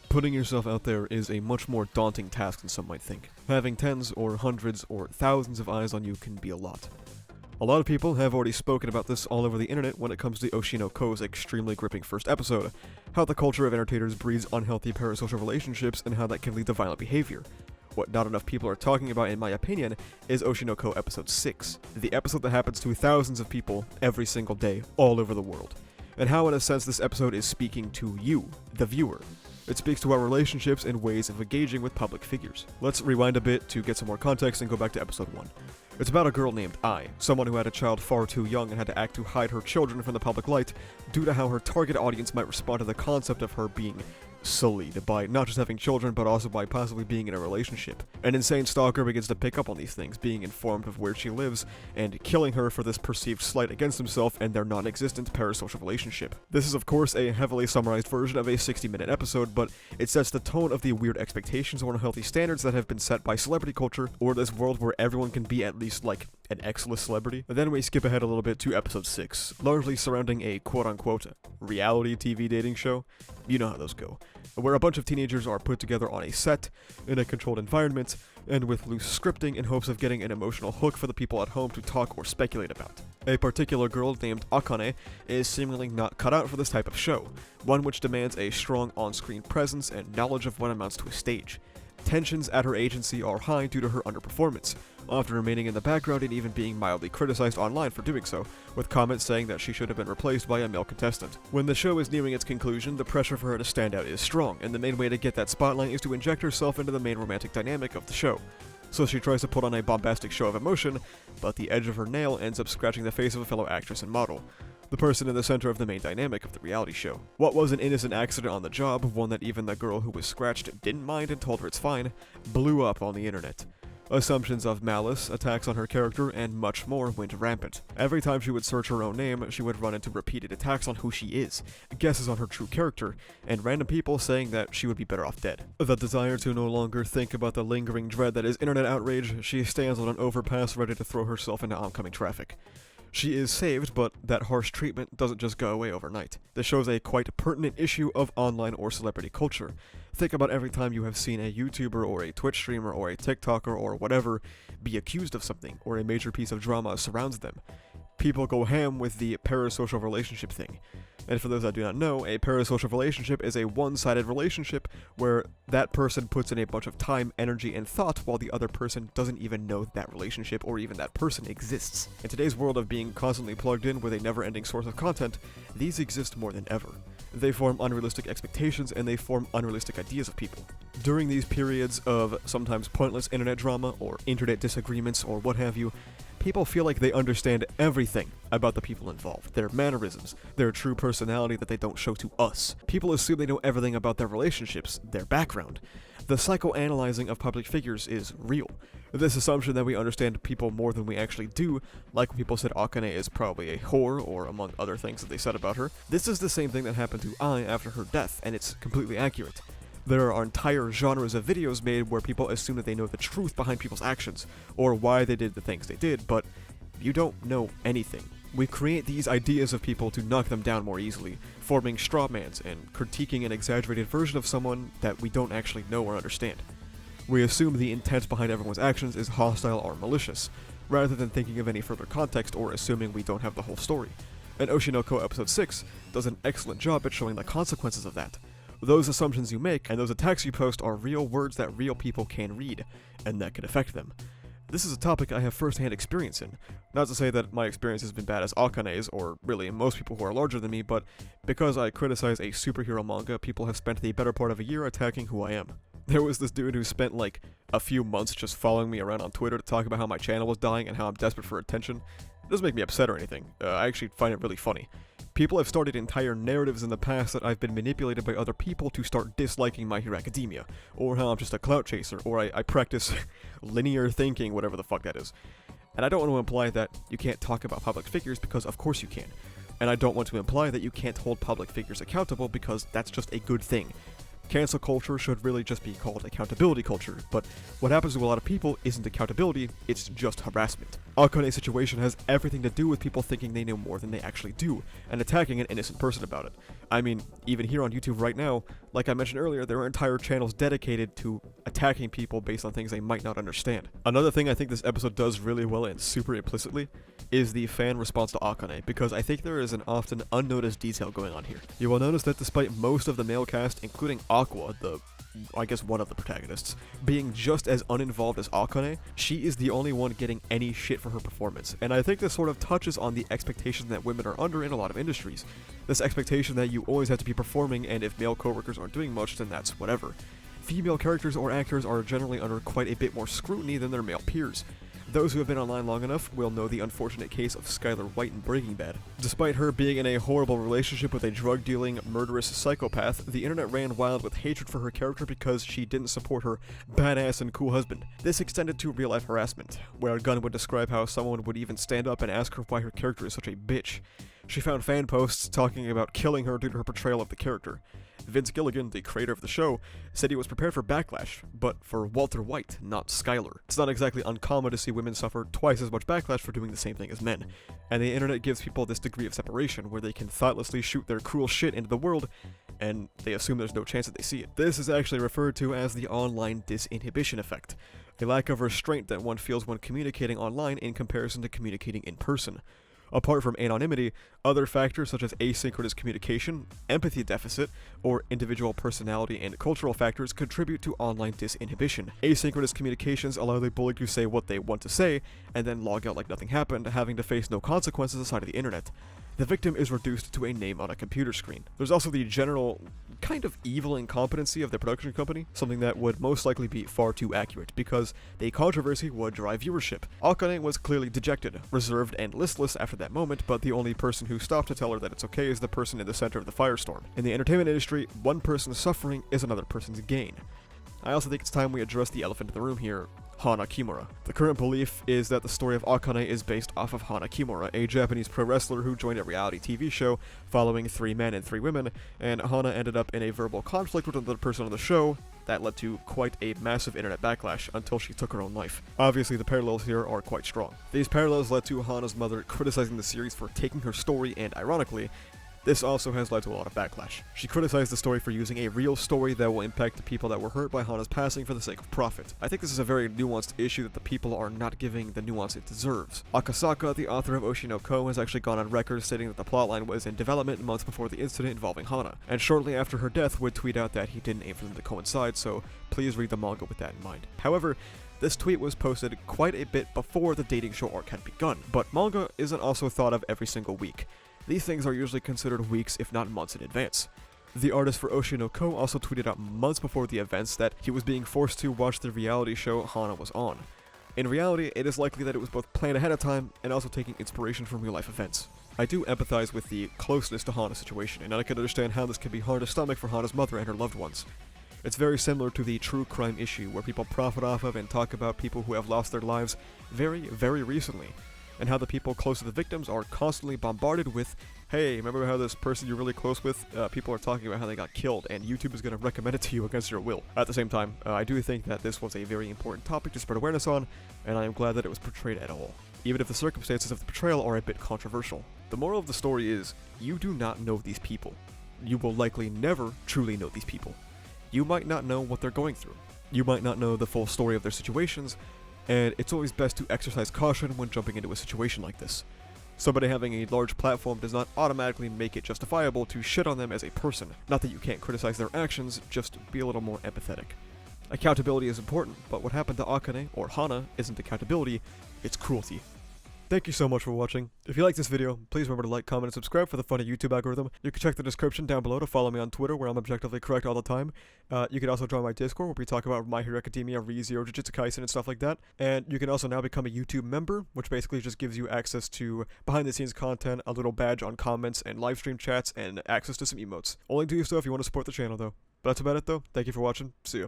Putting yourself out there is a much more daunting task than some might think. Having tens or hundreds or thousands of eyes on you can be a lot. A lot of people have already spoken about this all over the internet when it comes to Oshi no Ko's extremely gripping first episode, how the culture of entertainers breeds unhealthy parasocial relationships and how that can lead to violent behavior. What not enough people are talking about, in my opinion, is Oshi no Ko episode 6, the episode that happens to thousands of people every single day all over the world, and how in a sense this episode is speaking to you, the viewer. It speaks to our relationships and ways of engaging with public figures. Let's rewind a bit to get some more context and go back to episode 1. It's about a girl named Ai, someone who had a child far too young and had to act to hide her children from the public light due to how her target audience might respond to the concept of her being sullied by not just having children but also by possibly being in a relationship. An insane stalker begins to pick up on these things, being informed of where she lives and killing her for this perceived slight against himself and their non-existent parasocial relationship. This is of course a heavily summarized version of a 60-minute episode, but it sets the tone of the weird expectations or unhealthy standards that have been set by celebrity culture, or this world where everyone can be at least like an X-list celebrity. And then we skip ahead a little bit to episode 6, largely surrounding a quote-unquote reality TV dating show. You know how those go, where a bunch of teenagers are put together on a set, in a controlled environment, and with loose scripting in hopes of getting an emotional hook for the people at home to talk or speculate about. A particular girl named Akane is seemingly not cut out for this type of show, one which demands a strong on-screen presence and knowledge of what amounts to a stage. Tensions at her agency are high due to her underperformance, often remaining in the background and even being mildly criticized online for doing so, with comments saying that she should have been replaced by a male contestant. When the show is nearing its conclusion, the pressure for her to stand out is strong, and the main way to get that spotlight is to inject herself into the main romantic dynamic of the show. So she tries to put on a bombastic show of emotion, but the edge of her nail ends up scratching the face of a fellow actress and model, the person in the center of the main dynamic of the reality show. What was an innocent accident on the job, one that even the girl who was scratched didn't mind and told her it's fine, blew up on the internet. Assumptions of malice, attacks on her character, and much more went rampant. Every time she would search her own name, she would run into repeated attacks on who she is, guesses on her true character, and random people saying that she would be better off dead. The desire to no longer think about the lingering dread that is internet outrage, she stands on an overpass ready to throw herself into oncoming traffic. She is saved, but that harsh treatment doesn't just go away overnight. This shows a quite pertinent issue of online or celebrity culture. Think about every time you have seen a YouTuber or a Twitch streamer or a TikToker or whatever be accused of something, or a major piece of drama surrounds them. People go ham with the parasocial relationship thing. And for those that do not know, a parasocial relationship is a one-sided relationship where that person puts in a bunch of time, energy, and thought while the other person doesn't even know that relationship or even that person exists. In today's world of being constantly plugged in with a never-ending source of content, these exist more than ever. They form unrealistic expectations and they form unrealistic ideas of people. During these periods of sometimes pointless internet drama or internet disagreements or what have you, people feel like they understand everything about the people involved, their mannerisms, their true personality that they don't show to us. People assume they know everything about their relationships, their background. The psychoanalyzing of public figures is real. This assumption that we understand people more than we actually do, like when people said Akane is probably a whore, or among other things that they said about her, this is the same thing that happened to Ai after her death, and it's completely accurate. There are entire genres of videos made where people assume that they know the truth behind people's actions, or why they did the things they did, but you don't know anything. We create these ideas of people to knock them down more easily, forming strawmans and critiquing an exaggerated version of someone that we don't actually know or understand. We assume the intent behind everyone's actions is hostile or malicious, rather than thinking of any further context or assuming we don't have the whole story. And Oshi no Ko episode 6 does an excellent job at showing the consequences of that. Those assumptions you make and those attacks you post are real words that real people can read, and that can affect them. This is a topic I have first-hand experience in. Not to say that my experience has been bad as Akane's, or really most people who are larger than me, but because I criticize a superhero manga, people have spent the better part of a year attacking who I am. There was this dude who spent like a few months just following me around on Twitter to talk about how my channel was dying and how I'm desperate for attention. It doesn't make me upset or anything. I actually find it really funny. People have started entire narratives in the past that I've been manipulated by other people to start disliking My Hero Academia, or how I'm just a clout chaser, or I practice linear thinking, whatever the fuck that is. And I don't want to imply that you can't talk about public figures, because of course you can. And I don't want to imply that you can't hold public figures accountable, because that's just a good thing. Cancel culture should really just be called accountability culture, but what happens to a lot of people isn't accountability, it's just harassment. Akane's situation has everything to do with people thinking they know more than they actually do, and attacking an innocent person about it. I mean, even here on YouTube right now, like I mentioned earlier, there are entire channels dedicated to attacking people based on things they might not understand. Another thing I think this episode does really well and super implicitly is the fan response to Akane, because I think there is an often unnoticed detail going on here. You will notice that despite most of the male cast, including Aqua, I guess one of the protagonists, being just as uninvolved as Akane, she is the only one getting any shit for her performance, and I think this sort of touches on the expectation that women are under in a lot of industries. This expectation that you always have to be performing, and if male coworkers aren't doing much, then that's whatever. Female characters or actors are generally under quite a bit more scrutiny than their male peers. Those who have been online long enough will know the unfortunate case of Skylar White in Breaking Bad. Despite her being in a horrible relationship with a drug-dealing, murderous psychopath, the internet ran wild with hatred for her character because she didn't support her badass and cool husband. This extended to real-life harassment, where Gunn would describe how someone would even stand up and ask her why her character is such a bitch. She found fan posts talking about killing her due to her portrayal of the character. Vince Gilligan, the creator of the show, said he was prepared for backlash, but for Walter White, not Skylar. It's not exactly uncommon to see women suffer twice as much backlash for doing the same thing as men, and the internet gives people this degree of separation where they can thoughtlessly shoot their cruel shit into the world, and they assume there's no chance that they see it. This is actually referred to as the online disinhibition effect, a lack of restraint that one feels when communicating online in comparison to communicating in person. Apart from anonymity, other factors such as asynchronous communication, empathy deficit, or individual personality and cultural factors contribute to online disinhibition. Asynchronous communications allow the bully to say what they want to say, and then log out like nothing happened, having to face no consequences aside of the internet. The victim is reduced to a name on a computer screen. There's also the general kind of evil incompetency of the production company, something that would most likely be far too accurate, because the controversy would drive viewership. Akane was clearly dejected, reserved, and listless after that moment, but the only person who stopped to tell her that it's okay is the person in the center of the firestorm. In the entertainment industry, one person's suffering is another person's gain. I also think it's time we address the elephant in the room here: Hana Kimura. The current belief is that the story of Akane is based off of Hana Kimura, a Japanese pro wrestler who joined a reality TV show following 3 men and 3 women, and Hana ended up in a verbal conflict with another person on the show that led to quite a massive internet backlash until she took her own life. Obviously, the parallels here are quite strong. These parallels led to Hana's mother criticizing the series for taking her story, and ironically, this also has led to a lot of backlash. She criticized the story for using a real story that will impact the people that were hurt by Hana's passing for the sake of profit. I think this is a very nuanced issue that the people are not giving the nuance it deserves. Akasaka, the author of Oshi no Ko, has actually gone on record stating that the plotline was in development months before the incident involving Hana, and shortly after her death would tweet out that he didn't aim for them to coincide, so please read the manga with that in mind. However, this tweet was posted quite a bit before the dating show arc had begun, but manga isn't also thought of every single week. These things are usually considered weeks, if not months in advance. The artist for Oshi no Ko also tweeted out months before the events that he was being forced to watch the reality show Hana was on. In reality, it is likely that it was both planned ahead of time and also taking inspiration from real-life events. I do empathize with the closeness to Hana's situation, and I can understand how this can be hard to stomach for Hana's mother and her loved ones. It's very similar to the true crime issue, where people profit off of and talk about people who have lost their lives very, very recently, and how the people close to the victims are constantly bombarded with, hey, remember how this person you're really close with, people are talking about how they got killed, and YouTube is going to recommend it to you against your will. At the same time, I do think that this was a very important topic to spread awareness on, and I am glad that it was portrayed at all, even if the circumstances of the portrayal are a bit controversial. The moral of the story is, you do not know these people. You will likely never truly know these people. You might not know what they're going through. You might not know the full story of their situations, and it's always best to exercise caution when jumping into a situation like this. Somebody having a large platform does not automatically make it justifiable to shit on them as a person. Not that you can't criticize their actions, just be a little more empathetic. Accountability is important, but what happened to Akane, or Hana, isn't accountability, it's cruelty. Thank you so much for watching. If you liked this video, please remember to like, comment, and subscribe for the funny YouTube algorithm. You can check the description down below to follow me on Twitter, where I'm objectively correct all the time. You can also join my Discord, where we talk about My Hero Academia, ReZero, Jujutsu Kaisen, and stuff like that. And you can also now become a YouTube member, which basically just gives you access to behind-the-scenes content, a little badge on comments, and live stream chats, and access to some emotes. Only do so if you want to support the channel, though. But that's about it, though. Thank you for watching. See ya.